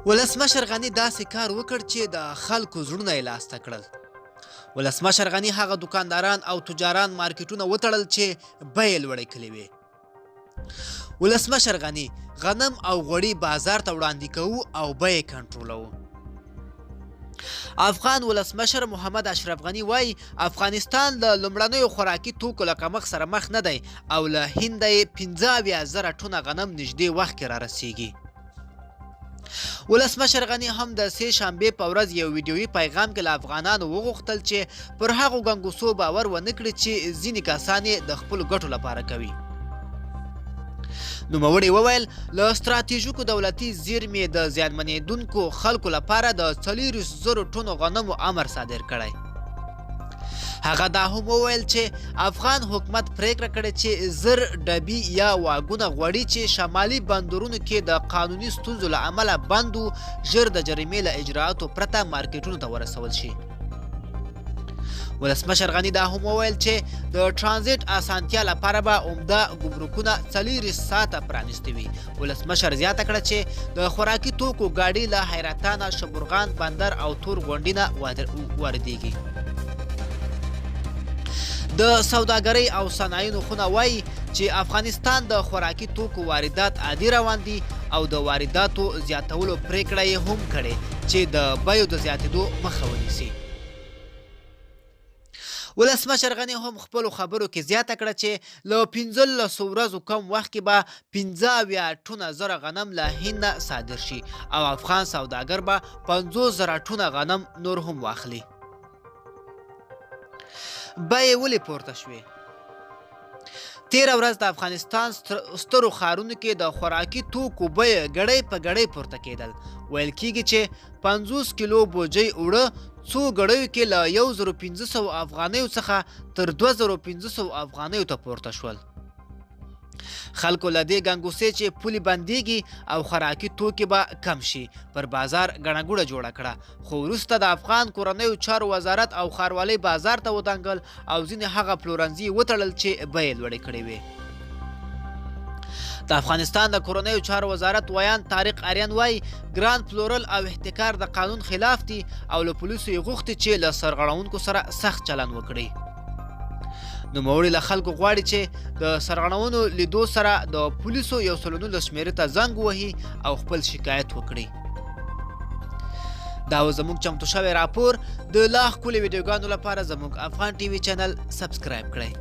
ولسمشر غني داسې کار وکړ چې د خلکو زړونه یې لاسته کړل. ولسمشر غني هغه دکانداران او تجاران مارکیټونه وتړل چې بیې لوړې کړې وې. ولسمشر غني غنم او غوړي بازار ته وړاندې کوو او بیې کنټرولوو. افغان ولسمشر محمد اشرف غني وایي افغانستان له لومړنیو خوراکي توکو له کمښت سره مخ نه دی او له هنده یې 15,000 ټنه غنم نږدې وخت کې را رسیږي. ولسمشر غني هم د سې شنبې په ورځ یو ویډیویي پیغام کې له افغانانو وغوښتل چې پر هغو ګنګوسو باور ونه کړي چې ځینې کسان یې د خپلو ګټو لپاره کوي. نوموړي وویل له ستراتیژیکو دولتي زیرمې د زیانمنېدونکو خلکو لپاره د 400,000 ټنو غنمو امر صادر کړی. هغه دا هم وویل چې افغان حکومت پریکړه کړې چې 1000 ډبي یا واګونه غوړي چې شمالي بندرونو کې د قانوني ستونزو له امله بند وو ژر د جریمې له اجرااتو پرته مارکیټونو ته ورسول شي. ولسمشر غني دا هم وویل چې د ترانزیت اسانتیا لپاره به عمده ګمرکونه 4 ساعته پرانیستي وي. ولسمشر زیاته کړه چې د خوراکي توکو ګاډي له حیرتانه، شبرغان بندر او تور غونډۍ نه واردېږي. د سوداګرۍ او صنایعو خونه وایي چې افغانستان د خوراکي توکو واردات عادي روان دي او د وارداتو زیاتولو پریکړه یې هم کړې چې د بیو د زیاتېدو مخه ونیسي. ولسمشر غني هم خپلو خبرو کې زیاته کړه چې له 15 ورځو کم وخت کې به 15 ټنه زره غنم له هند نه صادر شي او افغان سوداګر به 50,000 ټنه غنم نور هم واخلي. بیې ولې پورته شوې؟ تېره ورځ د افغانستان سترو ښارونو کې د خوراکي توکو بیې ګړۍ په ګړۍ پورته کېدل. ویل کېږي چې 50 کیلو بوجۍ اوړه څو ګړیو کې له 1500 افغانیو څخه تر 2500 افغانیو ته پورته شول. خلکو له دې ګنګوسې چې پولې بندېږي او خوراکي توکي به کم شي پر بازار ګڼه ګوڼه جوړه کړه، خو وروسته د افغان کورنیو چارو وزارت او ښاروالۍ بازار ته ودانګل او ځینې هغه پلورنځي وتړل چې بیې لوړې کړې وې. د افغانستان د کورنیو چارو وزارت ویان طارق آریان وایي ګران پلورل او احتکار د قانون خلاف دي او له پولیسو یې غوښتي چې له سرغړونکو سره سخت چلند وکړي. نوموړي له خلکو غواړي چې د سرغړونو لیدو سره د پولیسو 119 شمېرې ته زنګ ووهي او خپل شکایت وکړي. دا و زموږ چمتو شوی راپور. د لا ښکلي ویډیوګانو لپاره زموږ افغان ټي وي چینل سبسکرایب کړئ.